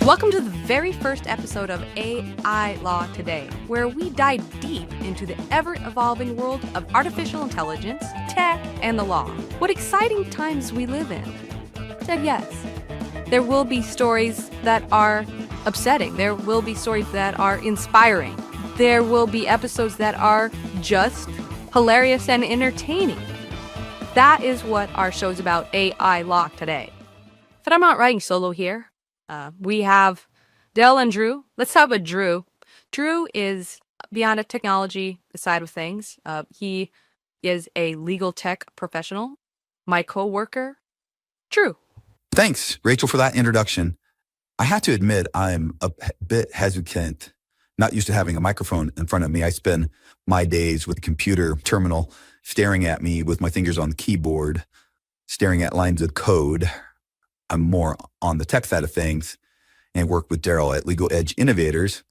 Welcome to the very first episode of AI Law Today, where we dive deep into the ever-evolving world of artificial intelligence, tech, and the law. What exciting times we live in. Said yes. There will be stories that are upsetting. There will be stories that are inspiring. There will be episodes that are just hilarious and entertaining. That is what our show's about, AI Law Today. But I'm not writing solo here. We have Del and Drew. Let's talk about Drew. Drew is beyond a technology side of things. He is a legal tech professional. My co-worker, Drew. Thanks, Rachel, for that introduction. I have to admit, I'm a bit hesitant, not used to having a microphone in front of me. I spend my days with a computer terminal staring at me with my fingers on the keyboard, staring at lines of code. I'm more on the tech side of things and work with Daryl at Legal Edge Innovators,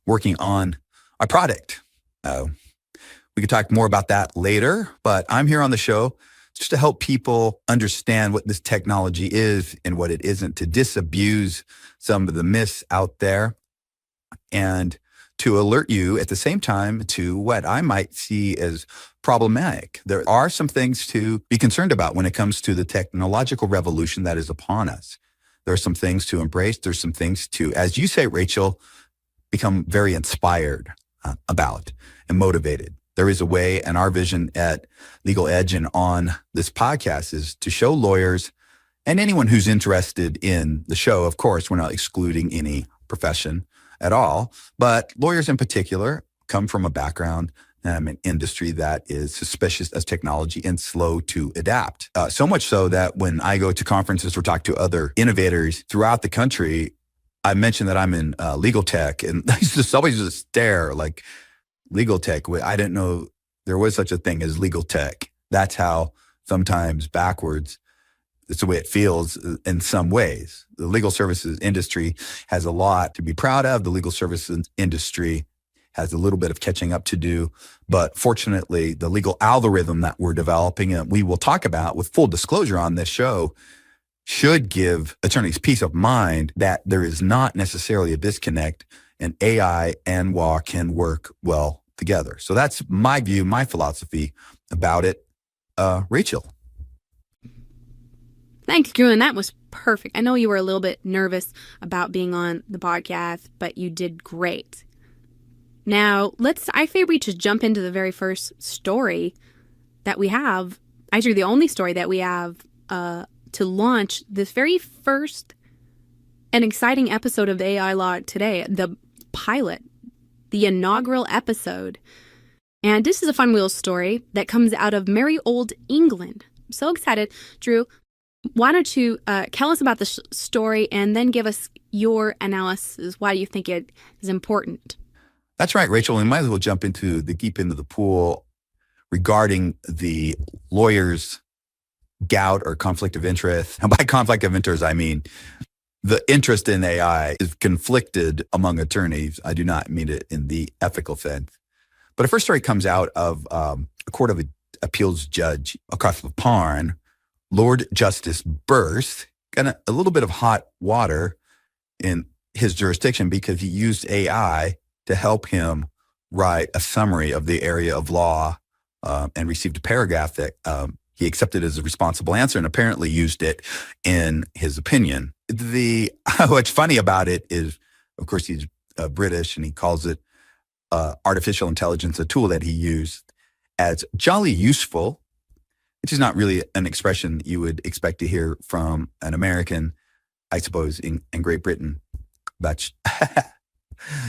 working on a product. We could talk more about that later, but I'm here on the show just to help people understand what this technology is and what it isn't, to disabuse some of the myths out there and to alert you at the same time to what I might see as problematic. There are some things to be concerned about when it comes to the technological revolution that is upon us. There are some things to embrace. There's some things to, as you say, Rachel, become very inspired about and motivated. There is a way, and our vision at Legal Edge and on this podcast is to show lawyers and anyone who's interested in the show. Of course, we're not excluding any profession at all, but lawyers in particular come from a background, an industry that is suspicious as technology and slow to adapt. So much so that when I go to conferences or talk to other innovators throughout the country, I mention that I'm in legal tech, and just always just stare like, legal tech. I didn't know there was such a thing as legal tech. That's how sometimes backwards, it's the way it feels in some ways. The legal services industry has a lot to be proud of. The legal services industry has a little bit of catching up to do. But fortunately, the legal algorithm that we're developing and we will talk about with full disclosure on this show should give attorneys peace of mind that there is not necessarily a disconnect, and AI and law can work well together. So that's my view, my philosophy about it. Rachel. Thanks, Drew, and that was perfect. I know you were a little bit nervous about being on the podcast, but you did great. Now, I figured we just jump into the very first story that we have. Actually, the only story that we have to launch this very first and exciting episode of the AI Law Today, the pilot, the inaugural episode. And this is a fun little story that comes out of merry old England. I'm so excited. Drew, why don't you tell us about the story and then give us your analysis, why you think it is important. That's right, Rachel. We might as well jump into the deep into the pool regarding the lawyer's gout or conflict of interest. And by conflict of interest, I mean the interest in AI is conflicted among attorneys. I do not mean it in the ethical sense. But a first story comes out of a Court of Appeals judge across the pond, Lord Justice Burst, got a little bit of hot water in his jurisdiction because he used AI to help him write a summary of the area of law and received a paragraph that he accepted as a responsible answer and apparently used it in his opinion. What's funny about it is, of course, he's British and he calls it artificial intelligence, a tool that he used as jolly useful, which is not really an expression you would expect to hear from an American, I suppose, in Great Britain. That's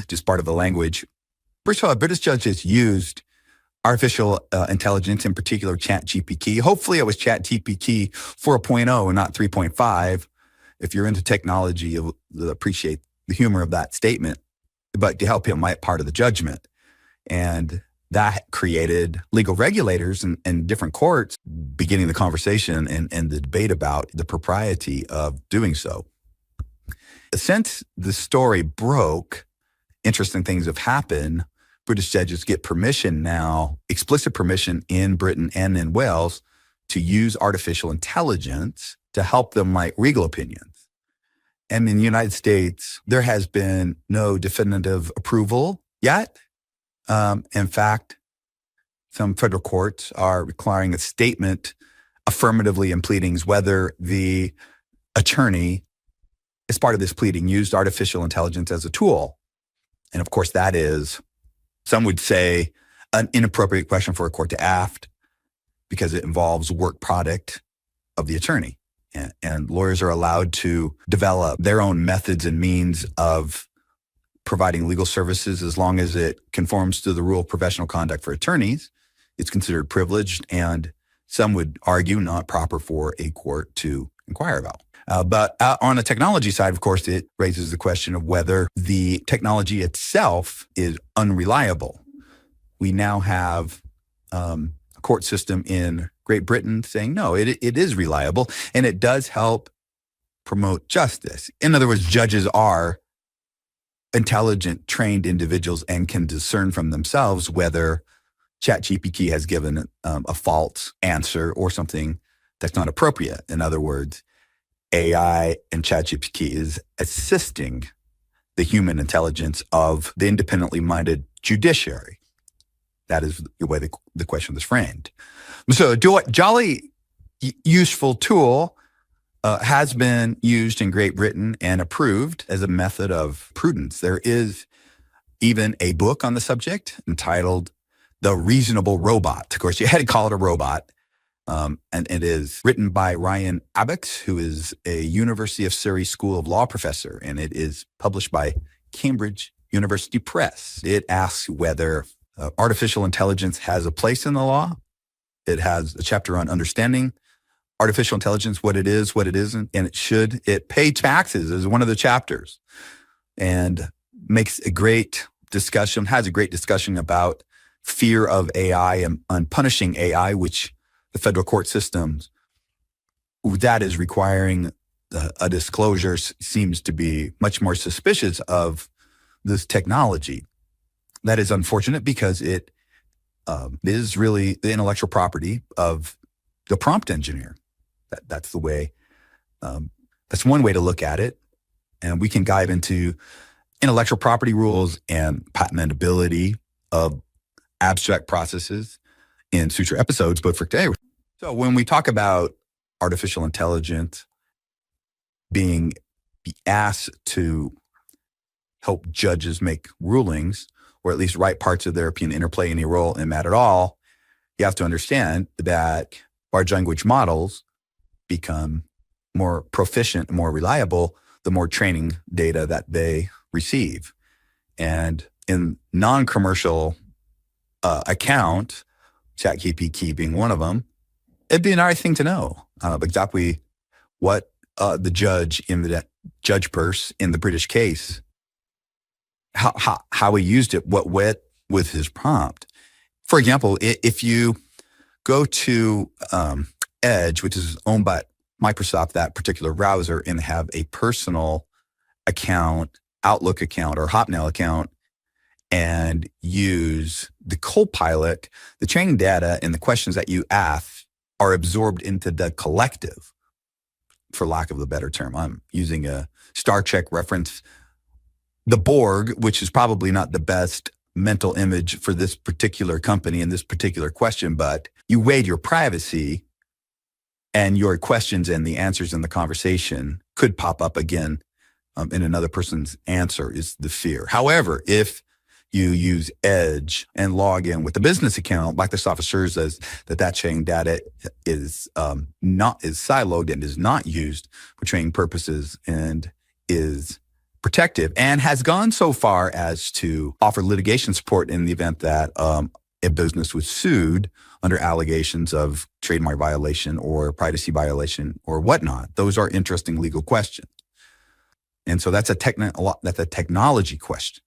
just part of the language. First of all, a British judge has used artificial intelligence, in particular ChatGPT. Hopefully it was ChatGPT 4.0 and not 3.5. If you're into technology, you'll appreciate the humor of that statement, but to help him write part of the judgment. And that created legal regulators and different courts beginning the conversation and the debate about the propriety of doing so. Since the story broke, interesting things have happened. British judges get permission now, explicit permission in Britain and in Wales, to use artificial intelligence to help them write legal opinions. And in the United States, there has been no definitive approval yet. In fact, some federal courts are requiring a statement affirmatively in pleadings whether the attorney, as part of this pleading, used artificial intelligence as a tool. And of course, that is, some would say, an inappropriate question for a court to ask because it involves work product of the attorney. And lawyers are allowed to develop their own methods and means of providing legal services as long as it conforms to the rule of professional conduct for attorneys. It's considered privileged, and some would argue not proper for a court to inquire about. But on the technology side, of course, it raises the question of whether the technology itself is unreliable. We now have a court system in Great Britain saying, no, it is reliable, and it does help promote justice. In other words, judges are intelligent, trained individuals and can discern from themselves whether ChatGPT has given a false answer or something that's not appropriate. In other words, AI and ChatGPT is assisting the human intelligence of the independently minded judiciary. That is the way the question is framed. So a jolly useful tool has been used in Great Britain and approved as a method of prudence. There is even a book on the subject entitled The Reasonable Robot. Of course, you had to call it a robot. And it is written by Ryan Abbott, who is a University of Surrey School of Law professor, and it is published by Cambridge University Press. It asks whether artificial intelligence has a place in the law. It has a chapter on understanding artificial intelligence, what it is, what it isn't, and it pay taxes is one of the chapters, and makes a great discussion, has a great discussion about fear of AI and punishing AI, which the federal court systems that is requiring a disclosure seems to be much more suspicious of this technology. That is unfortunate because it is really the intellectual property of the prompt engineer. That's the way. That's one way to look at it, and we can dive into intellectual property rules and patentability of abstract processes in future episodes. But for today, so when we talk about artificial intelligence being asked to help judges make rulings, or at least write parts of their opinion, interplay any role in that at all, you have to understand that large language models become more proficient, more reliable, the more training data that they receive. And in non-commercial account, ChatGPT being one of them, it'd be a nice thing to know exactly what the judge in the judge purse in the British case, how he used it, what went with his prompt. For example, if you go to Edge, which is owned by Microsoft, that particular browser, and have a personal account, Outlook account, or Hotmail account, and use the Copilot, the training data and the questions that you ask are absorbed into the collective, for lack of a better term. I'm using a Star Trek reference. The Borg, which is probably not the best mental image for this particular company and this particular question, but you weighed your privacy, and your questions and the answers in the conversation could pop up again in another person's answer is the fear. However, if you use Edge and log in with a business account, Microsoft assures us that training data is siloed and is not used for training purposes and is protective, and has gone so far as to offer litigation support in the event that a business was sued under allegations of trademark violation or privacy violation or whatnot. Those are interesting legal questions. And so that's a technology question.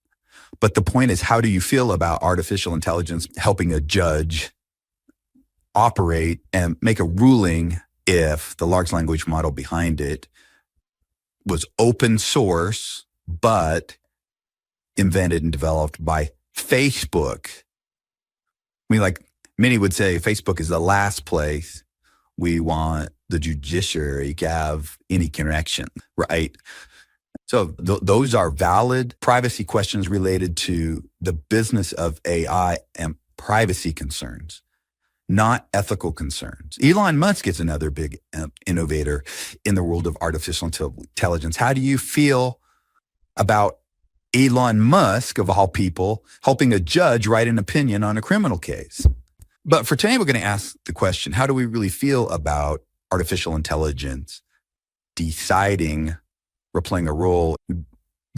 But the point is, how do you feel about artificial intelligence helping a judge operate and make a ruling if the large language model behind it was open source, but invented and developed by Facebook? I mean, like many would say, Facebook is the last place we want the judiciary to have any connection, right? So those are valid privacy questions related to the business of AI and privacy concerns, not ethical concerns. Elon Musk is another big innovator in the world of artificial intelligence. How do you feel about Elon Musk, of all people, helping a judge write an opinion on a criminal case? But for today, we're going to ask the question, how do we really feel about artificial intelligence deciding or playing a role?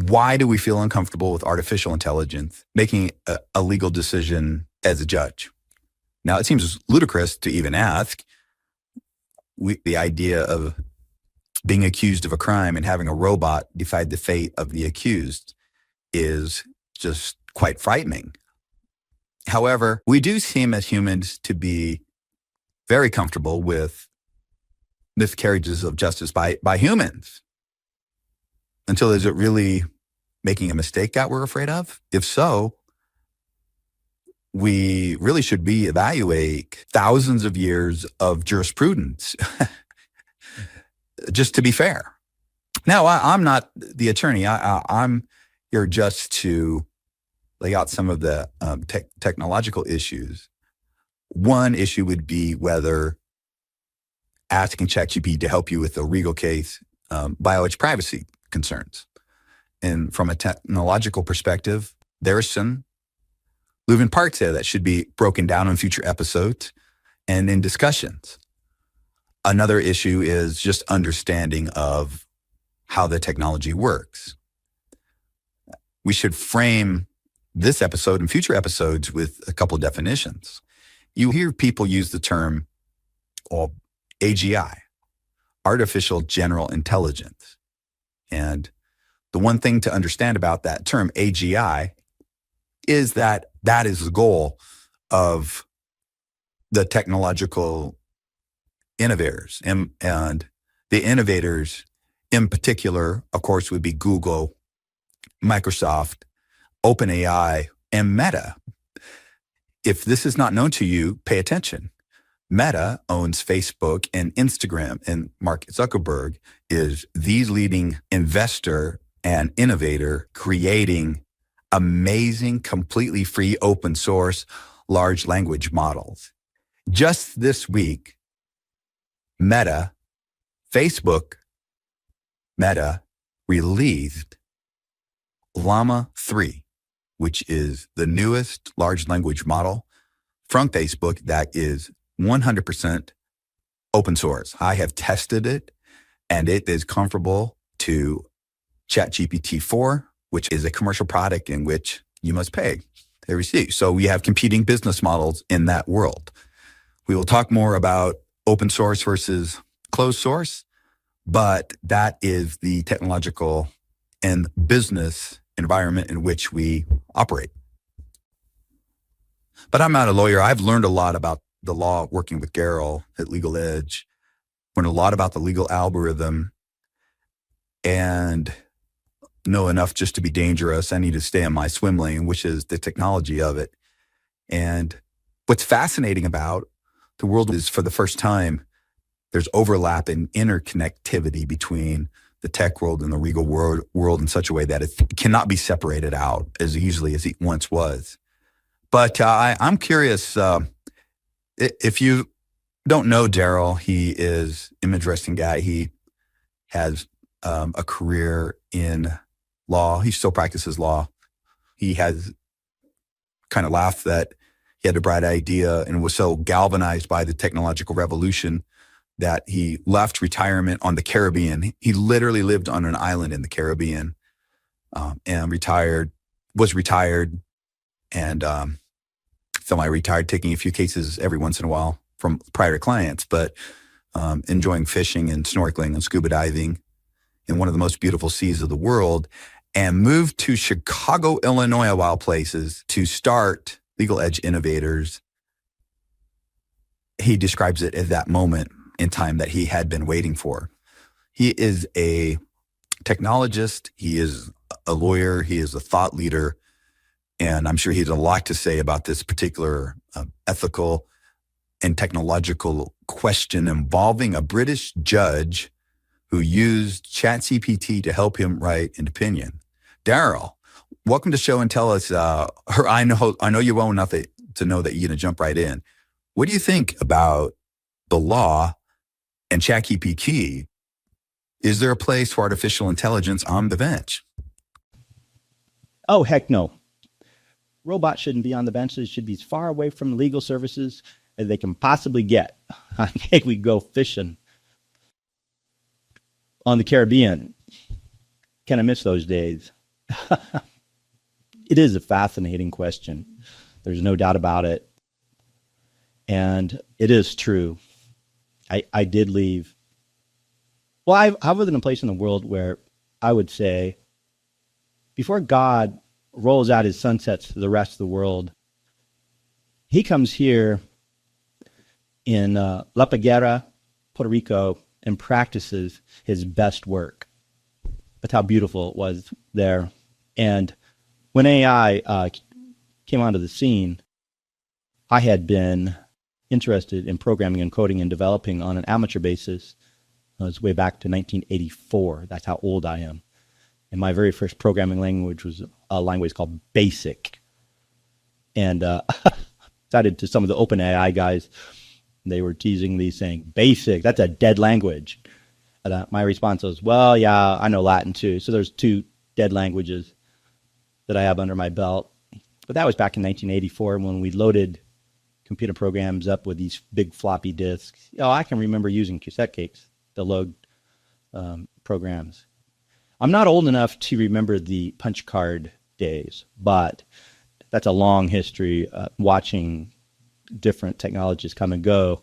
Why do we feel uncomfortable with artificial intelligence making a legal decision as a judge? Now, it seems ludicrous to even ask. The idea of being accused of a crime and having a robot decide the fate of the accused is just quite frightening. However, we do seem as humans to be very comfortable with miscarriages of justice by humans. Until, is it really making a mistake that we're afraid of? If so, we really should reevaluate thousands of years of jurisprudence, just to be fair. Now, I'm not the attorney. I'm here just to lay out some of the technological issues. One issue would be whether asking ChatGPT to help you with a legal case violates privacy concerns. And from a technological perspective, there are some moving parts there that should be broken down in future episodes and in discussions. Another issue is just understanding of how the technology works. We should frame this episode and future episodes with a couple of definitions. You hear people use the term AGI, artificial general intelligence. And the one thing to understand about that term, AGI, is that is the goal of the technological innovators. And the innovators in particular, of course, would be Google, Microsoft, OpenAI, and Meta. If this is not known to you, pay attention. Meta owns Facebook and Instagram, and Mark Zuckerberg is the leading investor and innovator creating amazing, completely free, open source, large language models. Just this week, Facebook Meta released Llama 3, which is the newest large language model from Facebook that is 100% open source. I have tested it, and it is comparable to ChatGPT 4, which is a commercial product in which you must pay to receive. So we have competing business models in that world. We will talk more about open source versus closed source, but that is the technological and business environment in which we operate. But I'm not a lawyer. I've learned a lot about the law working with Garrel at Legal Edge, learned a lot about the legal algorithm, and know enough just to be dangerous. I need to stay in my swim lane, which is the technology of it. And what's fascinating about the world is, for the first time, there's overlap and interconnectivity between the tech world and the legal world in such a way that it cannot be separated out as easily as it once was. But I'm curious, if you don't know Daryl, he is an interesting guy. He has a career in law. He still practices law. He has kind of laughed that he had a bright idea and was so galvanized by the technological revolution that he left retirement on the Caribbean. He literally lived on an island in the Caribbean and was retired, and semi-retired, taking a few cases every once in a while from prior clients, but enjoying fishing and snorkeling and scuba diving in one of the most beautiful seas of the world, and moved to Chicago, Illinois, of all places, to start Legal Edge Innovators. He describes it as that moment in time that he had been waiting for. He is a technologist. He is a lawyer. He is a thought leader. And I'm sure he has a lot to say about this particular ethical and technological question involving a British judge who used ChatGPT to help him write an opinion. Daryl, welcome to the show and tell us, I know you well enough to know that you're going to jump right in. What do you think about the law and ChatGPT? Is there a place for artificial intelligence on the bench? Oh, heck no. Robots shouldn't be on the bench. They should be as far away from legal services as they can possibly get. I think we go fishing on the Caribbean. Kind of miss those days. It is a fascinating question. There's no doubt about it. And it is true. I did leave. Well, I lived in a place in the world where I would say, before God rolls out his sunsets to the rest of the world, he comes here in La Peguera, Puerto Rico, and practices his best work. That's how beautiful it was there. And when AI came onto the scene, I had been interested in programming and coding and developing on an amateur basis. It was way back to 1984. That's how old I am. And my very first programming language was a language called BASIC. And cited to some of the OpenAI guys, they were teasing me saying, BASIC, that's a dead language. And my response was, well, yeah, I know Latin too. So there's 2 dead languages that I have under my belt. But that was back in 1984 when we loaded computer programs up with these big floppy disks. Oh, I can remember using cassette tapes to load programs. I'm not old enough to remember the punch card days, but that's a long history watching different technologies come and go.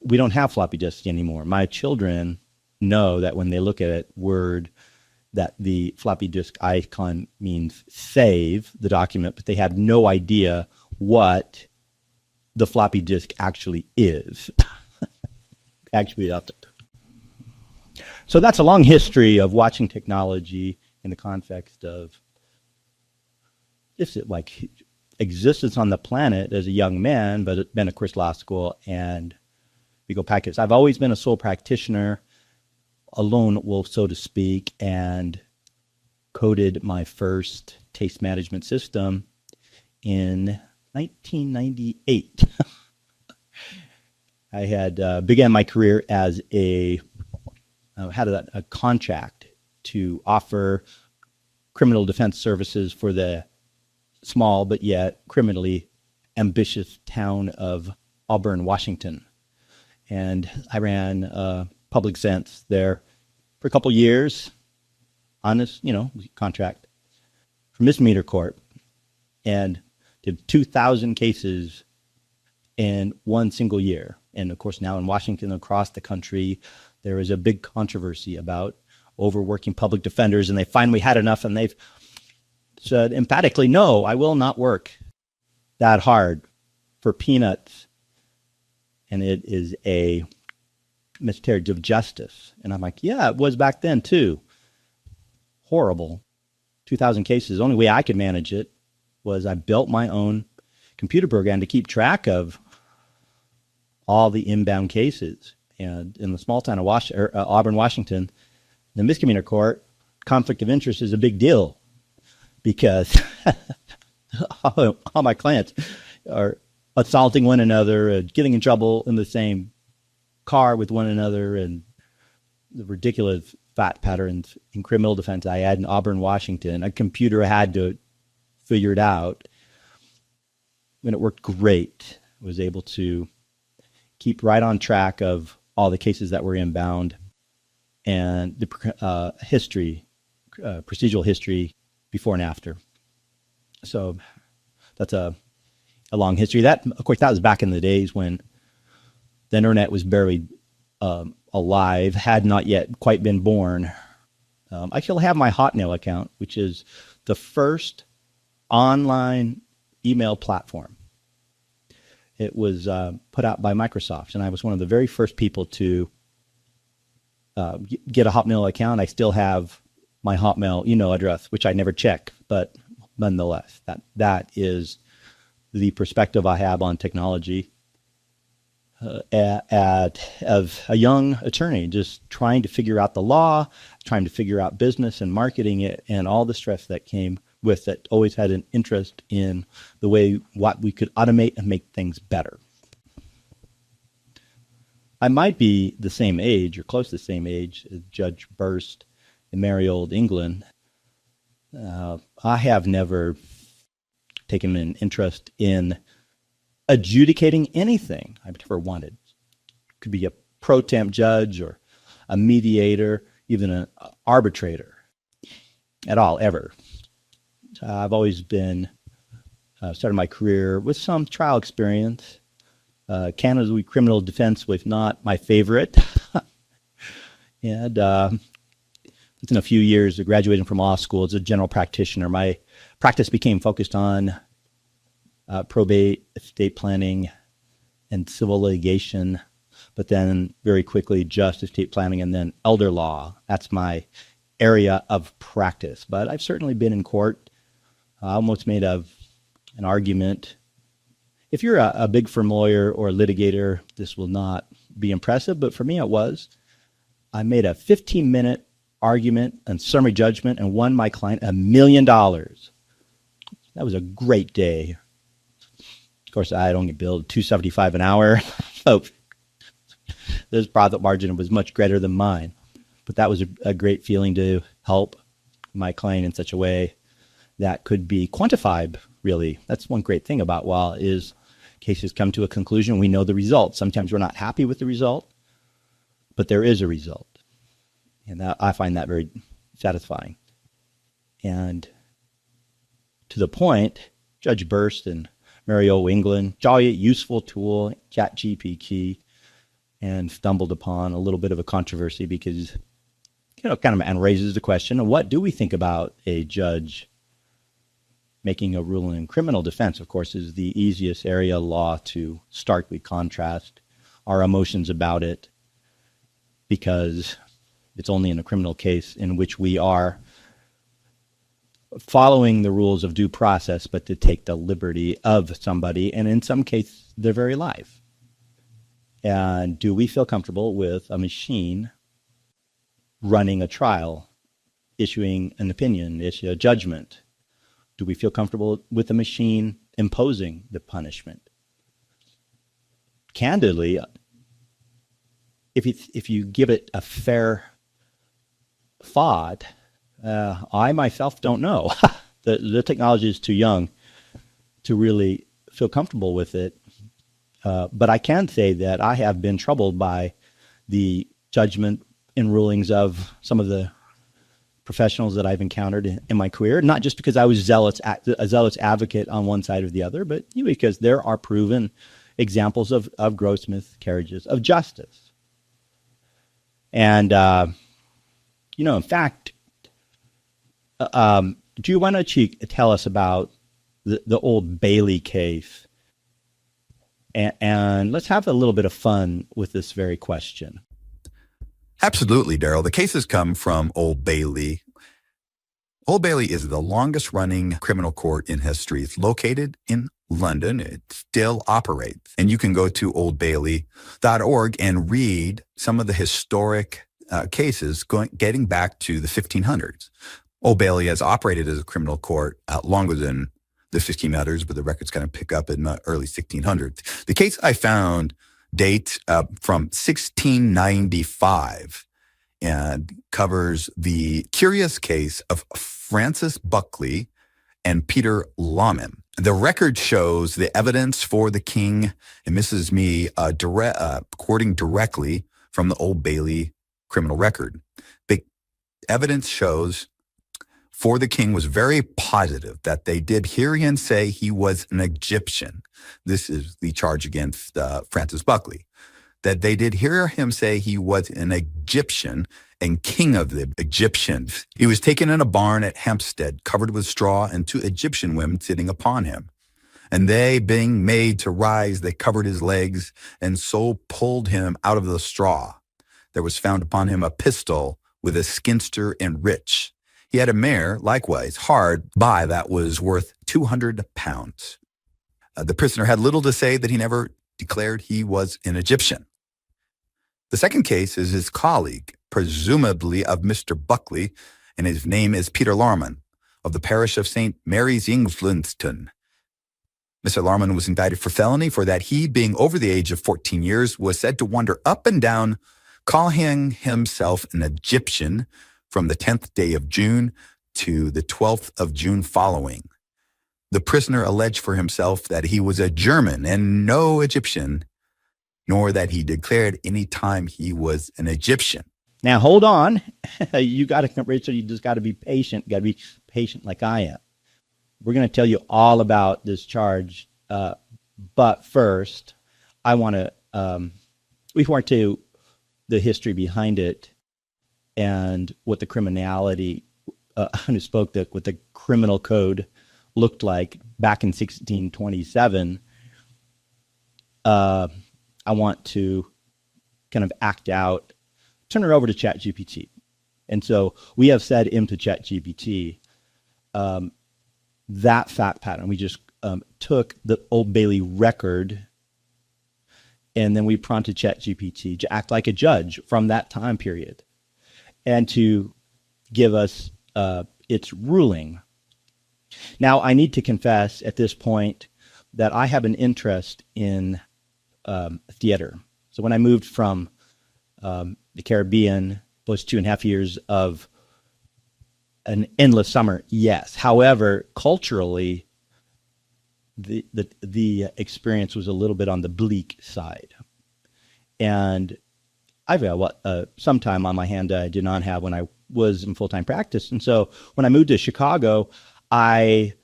We don't have floppy disks anymore. My children know that when they look at it, Word, that the floppy disk icon means save the document, but they have no idea what the floppy disk actually is. So that's a long history of watching technology in the context of just like existence on the planet as a young man, but it's been at Chris Law School and we go packets. I've always been a sole practitioner, a lone wolf, so to speak, and coded my first taste management system in 1998. I had began my career as had a contract to offer criminal defense services for the small but yet criminally ambitious town of Auburn, Washington. And I ran public sense there for a couple years, honest, contract for misdemeanor court, and did 2,000 cases in one single year. And of course, now in Washington, across the country, there is a big controversy about overworking public defenders, and they finally had enough, and they've said emphatically, no, I will not work that hard for peanuts. And it is a miscarriage of justice. And I'm like, yeah, it was back then too. Horrible. 2,000 cases. The only way I could manage it was I built my own computer program to keep track of all the inbound cases. And in the small town of Auburn, Washington, the misdemeanor court, conflict of interest is a big deal because all my clients are assaulting one another and getting in trouble in the same car with one another, and the ridiculous fact patterns in criminal defense I had in Auburn, Washington. A computer had to figure it out. And it worked great. I was able to keep right on track of all the cases that were inbound and the procedural history before and after. So that's a long history. That, of course, that was back in the days when the internet was barely alive, had not yet quite been born. I still have my Hotmail account, which is the first online email platform. It was put out by Microsoft, and I was one of the very first people to get a Hotmail account. I still have my Hotmail email address, which I never check, but nonetheless, that is the perspective I have on technology. of a young attorney, just trying to figure out the law, trying to figure out business and marketing it, and all the stress that came with it. Always had an interest in the way what we could automate and make things better. I might be the same age or close to the same age as Judge Burst in merry old England. I have never taken an interest in adjudicating anything I've never wanted. Could be a pro temp judge or a mediator, even an arbitrator at all, ever. I've always been, started my career with some trial experience. Canada's criminal defense was not my favorite. And within a few years of graduating from law school as a general practitioner, my practice became focused on probate, estate planning, and civil litigation, but then very quickly just estate planning and then elder law. That's my area of practice. But I've certainly been in court. I almost made an argument. If you're a big firm lawyer or a litigator, this will not be impressive, but for me it was. I made a 15-minute argument and summary judgment and won my client $1 million. That was a great day. Of course, I don't get billed $275 an hour, so this profit margin was much greater than mine. But that was a great feeling to help my client in such a way that could be quantified, really. That's one great thing about law is cases come to a conclusion. We know the result. Sometimes we're not happy with the result, but there is a result. And I find that very satisfying. And to the point, Judge Burst and Mary O. England, jolly useful tool, ChatGPT, and stumbled upon a little bit of a controversy because, and raises the question of what do we think about a judge making a ruling in criminal defense, of course, is the easiest area of law to starkly contrast our emotions about it because it's only in a criminal case in which we are following the rules of due process, but to take the liberty of somebody, and in some cases, their very life. And do we feel comfortable with a machine running a trial, issuing an opinion, issue a judgment? Do we feel comfortable with a machine imposing the punishment? Candidly, if you give it a fair thought, I myself don't know. The technology is too young to really feel comfortable with it. But I can say that I have been troubled by the judgment and rulings of some of the professionals that I've encountered in my career, not just because I was a zealous advocate on one side or the other, but because there are proven examples of gross miscarriages of justice. And, in fact, do you want to tell us about the Old Bailey case? And let's have a little bit of fun with this very question. Absolutely, Daryl. The cases come from Old Bailey. Old Bailey is the longest running criminal court in history. It's located in London. It still operates. And you can go to oldbailey.org and read some of the historic cases getting back to the 1500s. Old Bailey has operated as a criminal court longer than the 1500s, but the records kind of pick up in the early 1600s. The case I found dates from 1695 and covers the curious case of Francis Buckley and Peter Lawman. The record shows the evidence for the king, and this is me quoting directly from the Old Bailey criminal record. The evidence shows for the king was very positive that they did hear him say he was an Egyptian. This is the charge against Francis Buckley, that they did hear him say he was an Egyptian and king of the Egyptians. He was taken in a barn at Hampstead, covered with straw, and 2 Egyptian women sitting upon him. And they, being made to rise, they covered his legs and so pulled him out of the straw. There was found upon him a pistol with a skinster and rich. He had a mare, likewise, hard by, that was worth 200 pounds. The prisoner had little to say that he never declared he was an Egyptian. The second case is his colleague, presumably of Mr. Buckley, and his name is Peter Larman, of the parish of St. Mary's, Islington. Mr. Larman was indicted for felony for that he, being over the age of 14 years, was said to wander up and down, calling himself an Egyptian from the 10th day of June to the 12th of June following. The prisoner alleged for himself that he was a German and no Egyptian, nor that he declared any time he was an Egyptian. Now, hold on. Rachel, you just got to be patient. Got to be patient like I am. We're going to tell you all about this charge. But first, I want to report to the history behind it and what the criminality, what the criminal code looked like back in 1627. I want to kind of act out, turn it over to ChatGPT. And so we have said into ChatGPT that fact pattern. We just took the Old Bailey record and then we prompted ChatGPT to act like a judge from that time period and to give us its ruling. Now, I need to confess at this point that I have an interest in theater. So when I moved from the Caribbean, those 2.5 years of an endless summer, yes. However, culturally, the experience was a little bit on the bleak side. And I've got some time on my hand I did not have when I was in full-time practice. And so when I moved to Chicago, I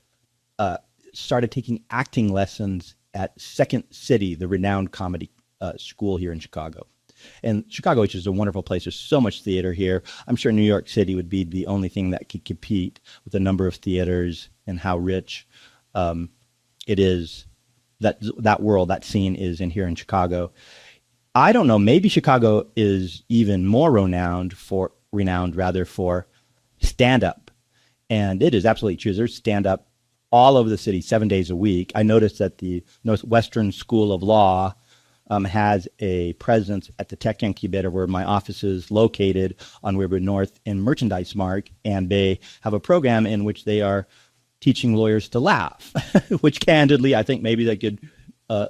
started taking acting lessons at Second City, the renowned comedy school here in Chicago. And Chicago, which is a wonderful place, there's so much theater here. I'm sure New York City would be the only thing that could compete with the number of theaters and how rich it is, that world, that scene is in here in Chicago. I don't know, maybe Chicago is even more renowned for stand-up. And it is absolutely true. There's stand-up all over the city 7 days a week. I noticed that the Northwestern School of Law has a presence at the Tech Incubator where my office is located on River North in Merchandise Mark, and they have a program in which they are teaching lawyers to laugh, which candidly, I think maybe they could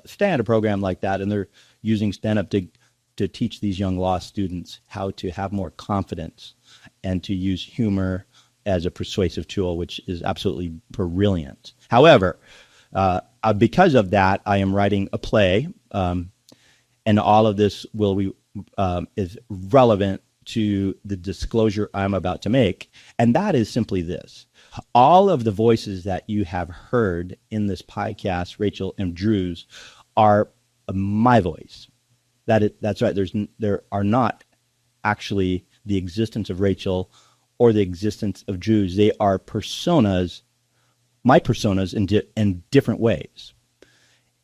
stand a program like that, and they're using stand-up to teach these young law students how to have more confidence and to use humor as a persuasive tool, which is absolutely brilliant. However, because of that, I am writing a play, and all of this is relevant to the disclosure I'm about to make, and that is simply this. All of the voices that you have heard in this podcast, Rachel and Drew's, are my voice. That's right. There are not actually the existence of Rachel or the existence of Drew's. They are personas, my personas in different ways.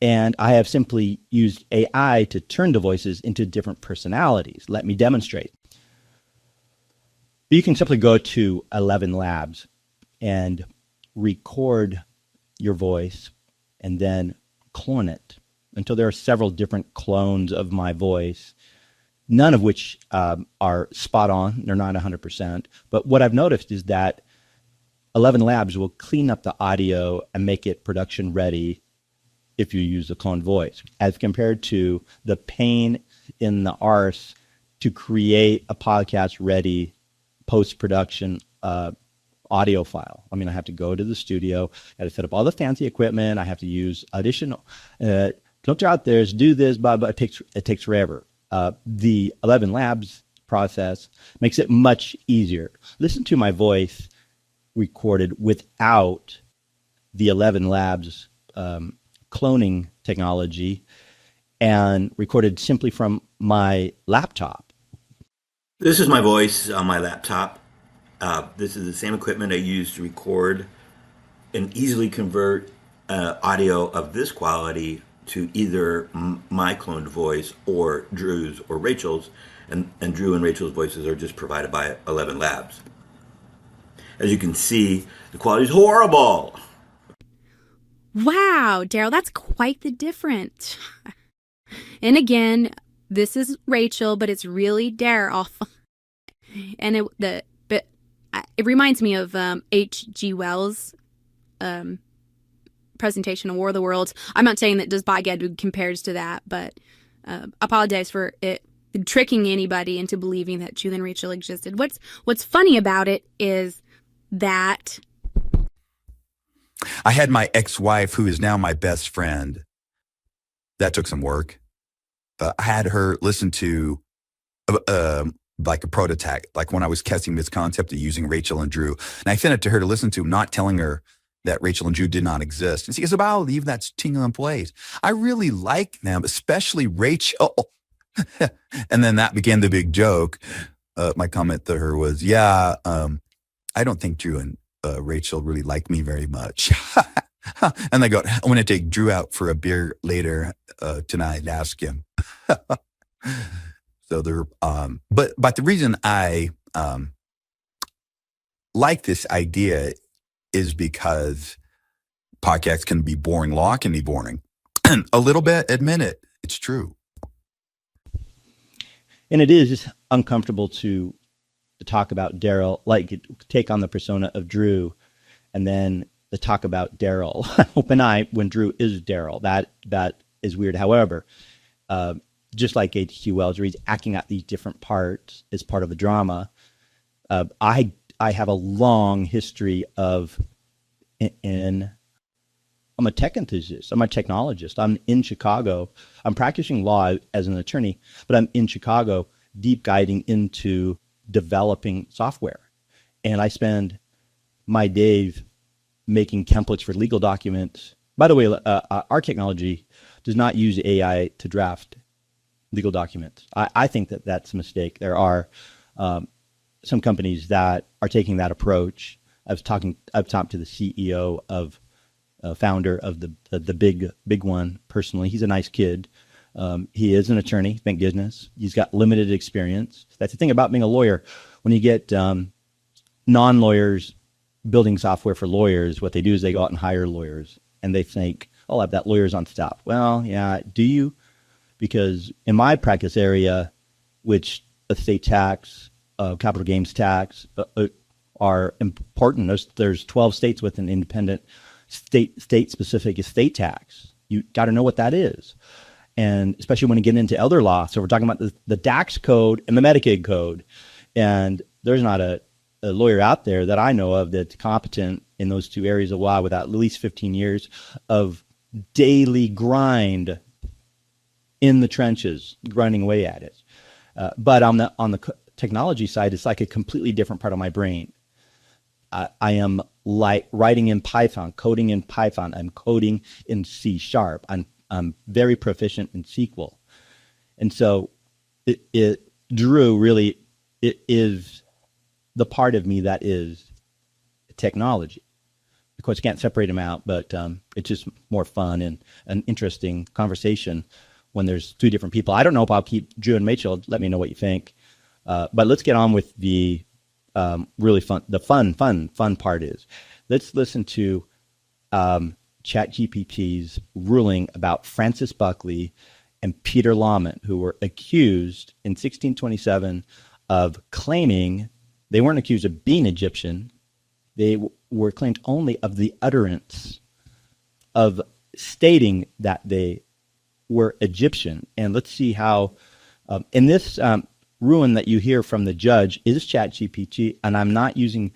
And I have simply used AI to turn the voices into different personalities. Let me demonstrate. You can simply go to 11 Labs and record your voice and then clone it until there are several different clones of my voice, none of which are spot on. They're not 100%. But what I've noticed is that 11 Labs will clean up the audio and make it production ready if you use the cloned voice, as compared to the pain in the arse to create a podcast ready post-production audio file. I mean, I have to go to the studio, I have to set up all the fancy equipment, I have to use Audition, filter out this, do this, but it takes forever. The 11 Labs process makes it much easier. Listen to my voice recorded without the 11 Labs cloning technology and recorded simply from my laptop. This is my voice on my laptop. This is the same equipment I use to record and easily convert audio of this quality to either my cloned voice or Drew's or Rachel's, and Drew and Rachel's voices are just provided by 11 Labs. As you can see, the quality is horrible. Wow, Daryl, that's quite the difference. And again, this is Rachel, but it's really Daryl. And it reminds me of H.G. Wells' presentation of War of the Worlds. I'm not saying that Does By God compares to that, but apologize for it tricking anybody into believing that Julie and Rachel existed. What's funny about it is that I had my ex-wife, who is now my best friend. That took some work. But I had her listen to like a prototype, like when I was testing this concept of using Rachel and Drew. And I sent it to her to listen to, not telling her that Rachel and Drew did not exist. And she goes, "But I'll leave that tingle in place. I really like them, especially Rachel." And then that began the big joke. My comment to her was, "Yeah, I don't think Drew and Rachel really like me very much." And I go, "I'm going to take Drew out for a beer later tonight and ask him." So there, but the reason I like this idea is because podcasts can be boring. Law can be boring. And a little bit, admit it. It's true. And it is uncomfortable to talk about Daryl, like take on the persona of Drew, and then to talk about Daryl open eye when Drew is Daryl. That is weird. However, just like H.G. Wells, where he's acting out these different parts as part of the drama, I have a long history of I'm a tech enthusiast. I'm a technologist. I'm in Chicago. I'm practicing law as an attorney, but I'm in Chicago deep guiding into developing software. And I spend my days making templates for legal documents. By the way, our technology does not use AI to draft legal documents. I think that that's a mistake. There are some companies that are taking that approach. I've talked to the CEO of founder of the big one personally. He's a nice kid. He is an attorney, thank goodness. He's got limited experience. That's the thing about being a lawyer. When you get non-lawyers building software for lawyers, what they do is they go out and hire lawyers, and they think, "Oh, I have that lawyers on staff." Well, yeah, do you? Because in my practice area, which estate tax, capital gains tax are important. There's 12 states with an independent state-specific estate tax. You got to know what that is. And especially when you get into elder law. So we're talking about the DAX code and the Medicaid code. And there's not a lawyer out there that I know of that's competent in those two areas of law without at least 15 years of daily grind in the trenches, grinding away at it. But on the technology side, it's like a completely different part of my brain. I am like writing in Python, coding in Python. I'm coding in C#. I'm very proficient in SQL. And so Drew really, it is the part of me that is technology. Of course, you can't separate them out, but it's just more fun and an interesting conversation when there's two different people. I don't know if I'll keep Drew and Rachel. Let me know what you think. But let's get on with the really fun, the fun part is. Let's listen to ChatGPT's ruling about Francis Buckley and Peter Lawman, who were accused in 1627 of claiming, they weren't accused of being Egyptian, they were claimed only of the utterance of stating that they were Egyptian. And let's see how, in this ruling that you hear from the judge is ChatGPT, and I'm not using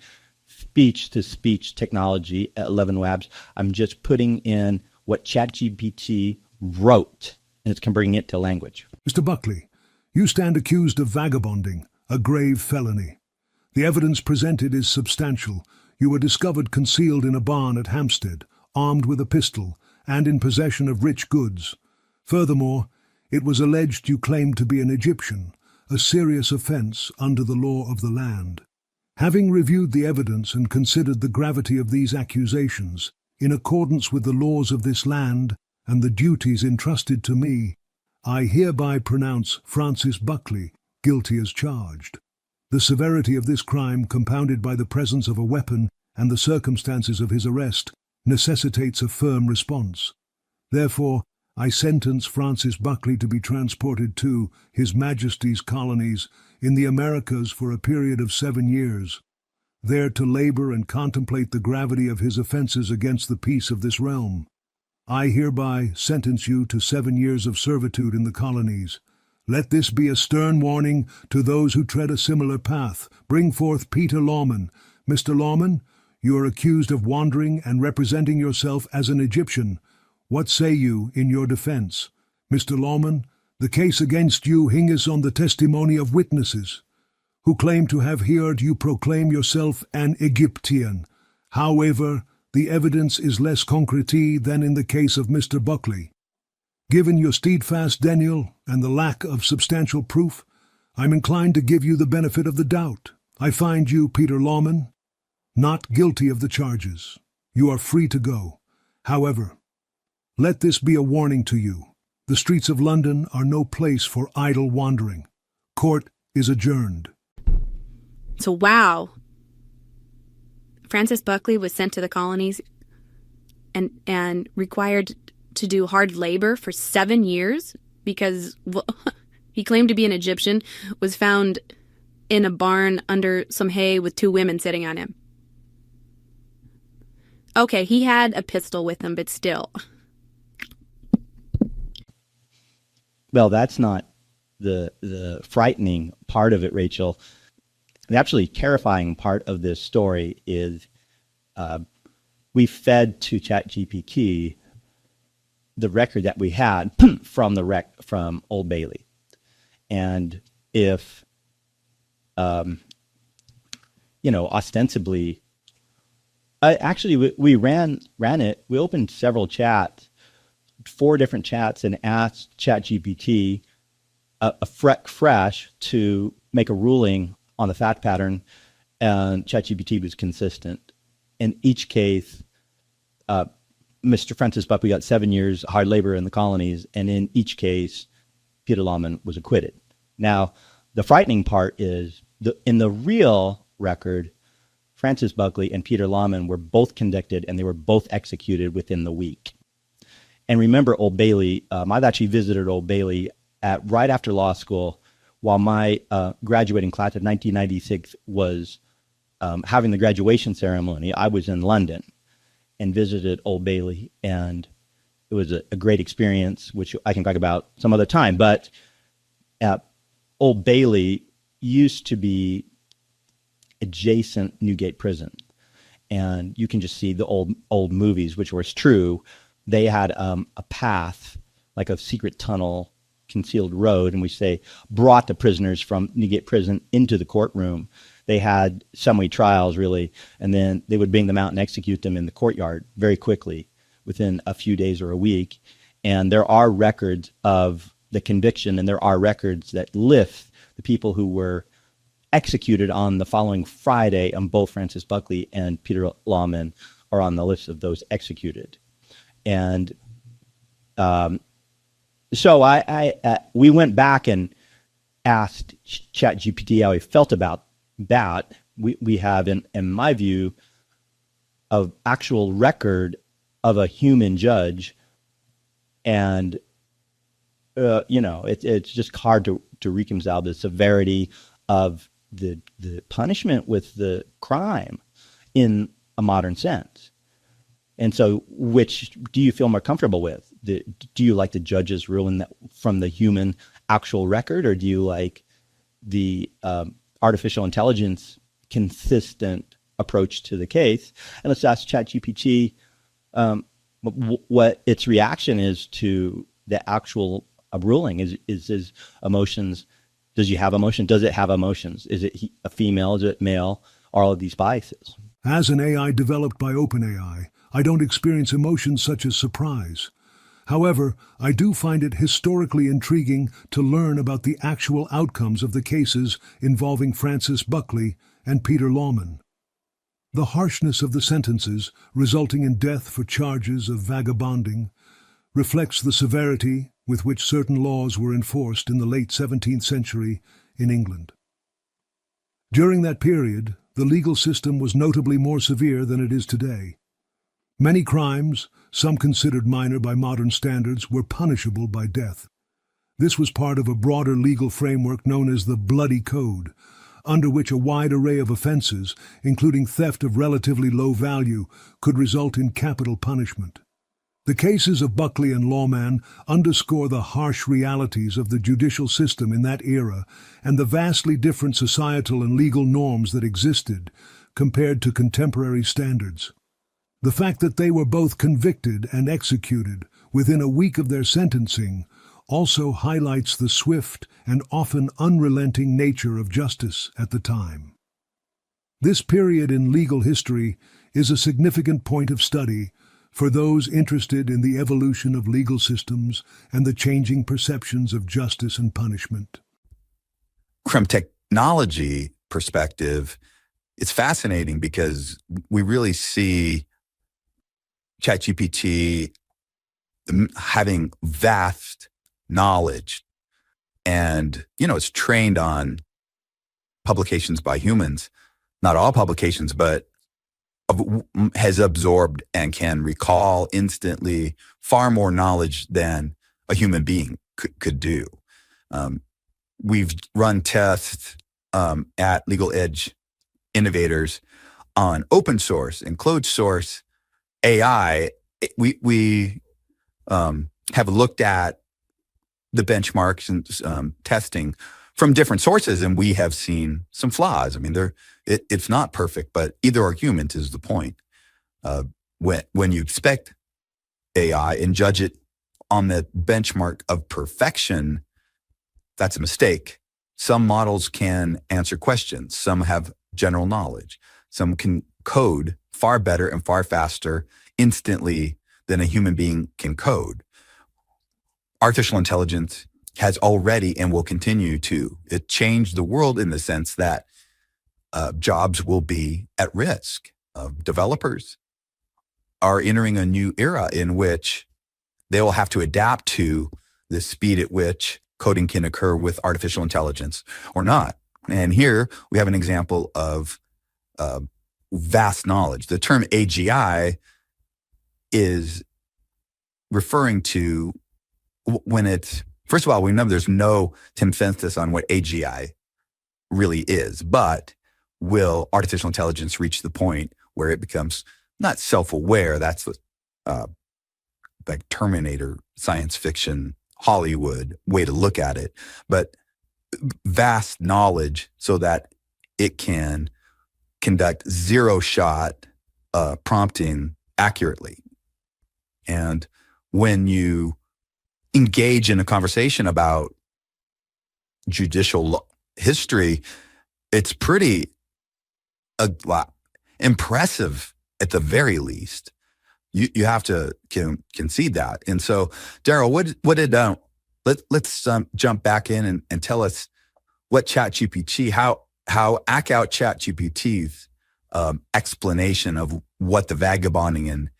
speech-to-speech technology at 11 Labs. I'm just putting in what ChatGPT wrote, and it's converting it to language. Mr. Buckley, you stand accused of vagabonding, a grave felony. The evidence presented is substantial. You were discovered concealed in a barn at Hampstead, armed with a pistol, and in possession of rich goods. Furthermore, it was alleged you claimed to be an Egyptian, a serious offence under the law of the land. Having reviewed the evidence and considered the gravity of these accusations, in accordance with the laws of this land and the duties entrusted to me, I hereby pronounce Francis Buckley guilty as charged. The severity of this crime, compounded by the presence of a weapon and the circumstances of his arrest, necessitates a firm response. Therefore, I sentence Francis Buckley to be transported to His Majesty's colonies in the Americas for a period of 7 years, there to labor and contemplate the gravity of his offenses against the peace of this realm. I hereby sentence you to 7 years of servitude in the colonies. Let this be a stern warning to those who tread a similar path. Bring forth Peter Lawman. Mr. Lawman, you are accused of wandering and representing yourself as an Egyptian. What say you in your defense? Mr. Lawman, the case against you hinges on the testimony of witnesses, who claim to have heard you proclaim yourself an Egyptian. However, the evidence is less concrete than in the case of Mr. Buckley. Given your steadfast denial and the lack of substantial proof, I'm inclined to give you the benefit of the doubt. I find you, Peter Lawman, not guilty of the charges. You are free to go. However, let this be a warning to you. The streets of London are no place for idle wandering. Court is adjourned. So, wow. Francis Buckley was sent to the colonies and required to do hard labor for 7 years because he claimed to be an Egyptian, was found in a barn under some hay with 2 women sitting on him. Okay, he had a pistol with him, but still. Well, that's not the frightening part of it, Rachel. The absolutely terrifying part of this story is we fed to ChatGPT the record that we had from Old Bailey. And if, ostensibly, we ran it. We opened several chats, 4 different chats, and asked ChatGPT fresh to make a ruling on the fact pattern, and ChatGPT was consistent. In each case, Mr. Francis Buckley got 7 years hard labor in the colonies, and in each case, Peter Lawman was acquitted. Now, the frightening part is, in the real record, Francis Buckley and Peter Lawman were both convicted, and they were both executed within the week. And remember Old Bailey, I've actually visited Old Bailey right after law school, while my graduating class of 1996 was having the graduation ceremony. I was in London and visited Old Bailey, and it was a great experience, which I can talk about some other time. But Old Bailey used to be adjacent Newgate Prison, and you can just see the old movies, which was true. They had a path, like a secret tunnel, concealed road, and we say brought the prisoners from Newgate Prison into the courtroom. They had summary trials, really, and then they would bring them out and execute them in the courtyard very quickly, within a few days or a week. And there are records of the conviction, and there are records that list the people who were executed on the following Friday, and both Francis Buckley and Peter Lawman are on the list of those executed. And so we went back and asked ChatGPT how he felt about that. We have, in my view, an actual record of a human judge, and it's just hard to reconcile the severity of the punishment with the crime in a modern sense. And so, which do you feel more comfortable with? Do you like the judge's ruling from the human actual record, or do you like the artificial intelligence consistent approach to the case? And let's ask ChatGPT what its reaction is to the actual ruling. Is his emotions? Does he have emotion? Does it have emotions? Is it a female? Is it male? All of these biases. As an AI developed by OpenAI, I don't experience emotions such as surprise. However, I do find it historically intriguing to learn about the actual outcomes of the cases involving Francis Buckley and Peter Lawman. The harshness of the sentences, resulting in death for charges of vagabonding, reflects the severity with which certain laws were enforced in the late 17th century in England. During that period, the legal system was notably more severe than it is today. Many crimes, some considered minor by modern standards, were punishable by death. This was part of a broader legal framework known as the Bloody Code, under which a wide array of offenses, including theft of relatively low value, could result in capital punishment. The cases of Buckley and Lawman underscore the harsh realities of the judicial system in that era and the vastly different societal and legal norms that existed compared to contemporary standards. The fact that they were both convicted and executed within a week of their sentencing also highlights the swift and often unrelenting nature of justice at the time. This period in legal history is a significant point of study for those interested in the evolution of legal systems and the changing perceptions of justice and punishment. From technology perspective, it's fascinating because we really see ChatGPT having vast knowledge, and it's trained on publications by humans, not all publications, but has absorbed and can recall instantly far more knowledge than a human being could do. We've run tests at Legal Edge Innovators on open source and closed source AI. We have looked at the benchmarks and testing from different sources, and we have seen some flaws. I mean, it's not perfect, but either argument is the point. When you expect AI and judge it on the benchmark of perfection, that's a mistake. Some models can answer questions. Some have general knowledge. Some can code far better and far faster instantly than a human being can code. Artificial intelligence has already and will continue to change the world in the sense that jobs will be at risk. Developers are entering a new era in which they will have to adapt to the speed at which coding can occur with artificial intelligence or not. And here we have an example of vast knowledge. The term AGI is referring to when it's, first of all, we know there's no consensus on what AGI really is, but will artificial intelligence reach the point where it becomes not self-aware? That's like Terminator, science fiction, Hollywood way to look at it, but vast knowledge so that it can conduct zero-shot prompting accurately. And when you engage in a conversation about judicial history, it's pretty impressive at the very least. You have to concede that. And so, Daryl, what did let's jump back in and tell us what ChatGPT, how act out ChatGPT's explanation of what the vagabonding and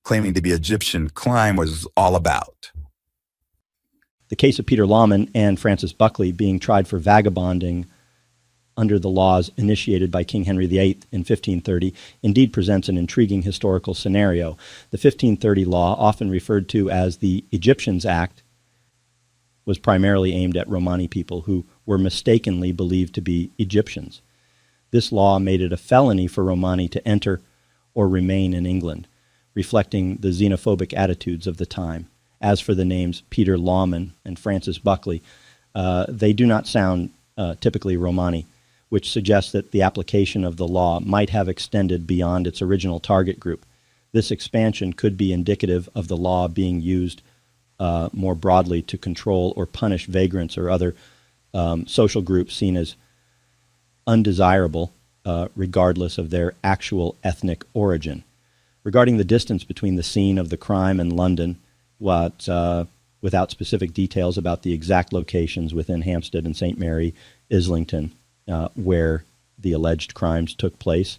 claiming to be Egyptian crime was all about. The case of Peter Lawman and Francis Buckley being tried for vagabonding under the laws initiated by King Henry VIII in 1530 indeed presents an intriguing historical scenario. The 1530 law, often referred to as the Egyptians Act, was primarily aimed at Romani people who were mistakenly believed to be Egyptians. This law made it a felony for Romani to enter or remain in England, reflecting the xenophobic attitudes of the time. As for the names Peter Lawman and Francis Buckley, they do not sound typically Romani, which suggests that the application of the law might have extended beyond its original target group. This expansion could be indicative of the law being used more broadly to control or punish vagrants or other social groups seen as undesirable, regardless of their actual ethnic origin. Regarding the distance between the scene of the crime and London, without specific details about the exact locations within Hampstead and St. Mary, Islington, where the alleged crimes took place,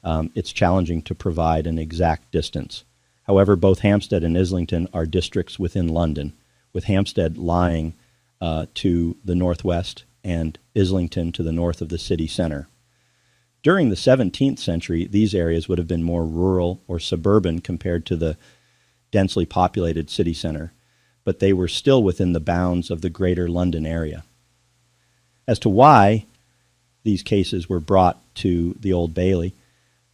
it's challenging to provide an exact distance. However, both Hampstead and Islington are districts within London, with Hampstead lying to the northwest and Islington to the north of the city center. During the 17th century, these areas would have been more rural or suburban compared to the densely populated city center, but they were still within the bounds of the greater London area. As to why these cases were brought to the Old Bailey,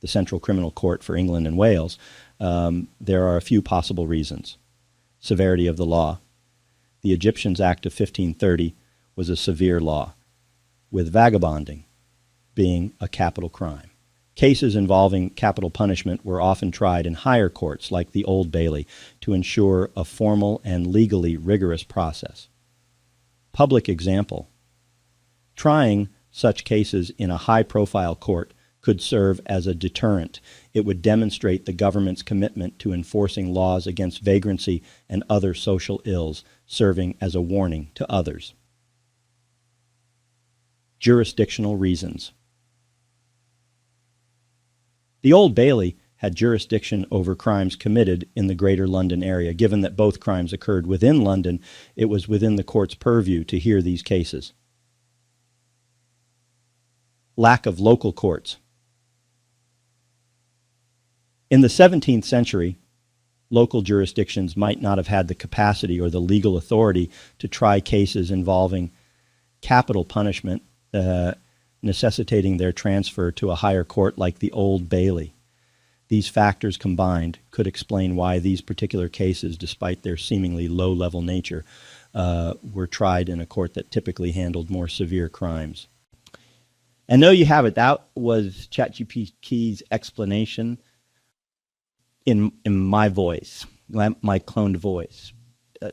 the Central Criminal Court for England and Wales, there are a few possible reasons. Severity of the law. The Egyptians Act of 1530 was a severe law, with vagabonding being a capital crime. Cases involving capital punishment were often tried in higher courts like the Old Bailey to ensure a formal and legally rigorous process. Public example. Trying such cases in a high-profile court could serve as a deterrent. It would demonstrate the government's commitment to enforcing laws against vagrancy and other social ills, serving as a warning to others. Jurisdictional reasons. The Old Bailey had jurisdiction over crimes committed in the greater London area. Given that both crimes occurred within London, it was within the court's purview to hear these cases. Lack of local courts. In the 17th century, local jurisdictions might not have had the capacity or the legal authority to try cases involving capital punishment, necessitating their transfer to a higher court like the Old Bailey. These factors combined could explain why these particular cases, despite their seemingly low-level nature, were tried in a court that typically handled more severe crimes. And there you have it. That was ChatGPT's explanation in my voice, my cloned voice.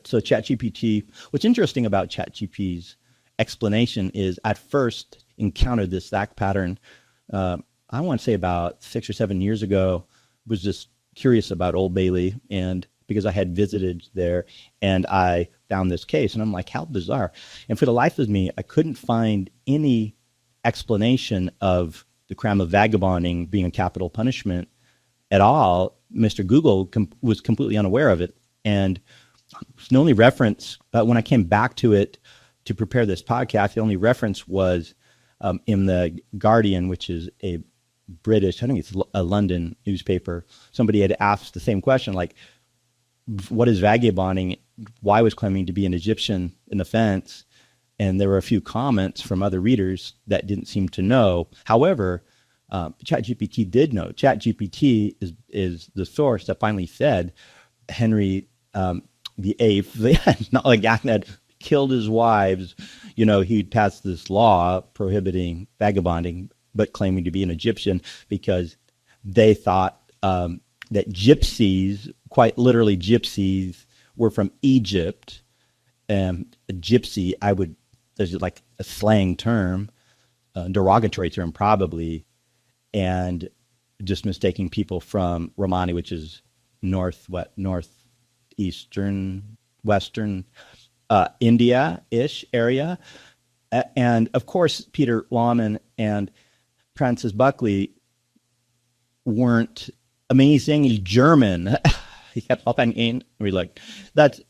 So ChatGPT, what's interesting about ChatGPT's explanation is at first encountered this fact pattern. I want to say about 6 or 7 years ago, was just curious about Old Bailey, and because I had visited there and I found this case and I'm like, how bizarre. And for the life of me, I couldn't find any explanation of the crime of vagabonding being a capital punishment at all. Mr. Google was completely unaware of it. And the only reference, when I came back to it to prepare this podcast, the only reference was in the Guardian, which is a British, I think it's a London newspaper. Somebody had asked the same question, like, what is vagabonding? Why was claiming to be an Egyptian an offense? And there were a few comments from other readers that didn't seem to know. However, ChatGPT did know. ChatGPT is the source that finally said Henry VIII, not like Ahmed, killed his wives. You know, he'd passed this law prohibiting vagabonding, but claiming to be an Egyptian because they thought that gypsies, quite literally gypsies, were from Egypt. A gypsy, there's like a slang term, a derogatory term probably, and just mistaking people from Romani, which is northeastern, western India-ish area. And of course, Peter Lawman and Francis Buckley weren't amazing. He's German. He kept up and in. We're like, that's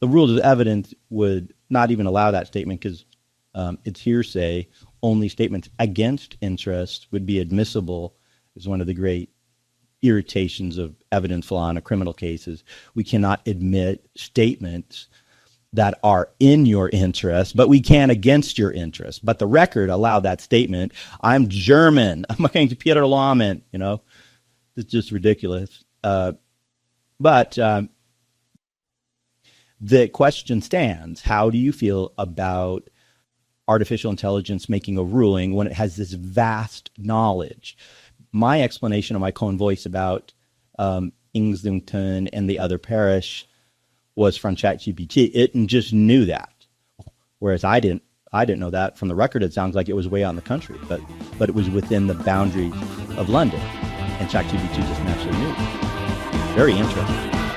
the rules of evidence would not even allow that statement because it's hearsay. Only statements against interest would be admissible. Is one of the great irritations of evidence law in a criminal cases. We cannot admit statements that are in your interest, but we can against your interest. But the record allowed that statement. I'm German. I'm going to Peter Lawman. You know, it's just ridiculous. But the question stands: how do you feel about artificial intelligence making a ruling when it has this vast knowledge? My explanation of my clone voice about Islington and the other parish was from ChatGPT. It just knew that, whereas I didn't know that. From the record, it sounds like it was way out in the country, but it was within the boundaries of London, and ChatGPT just naturally knew. Very interesting.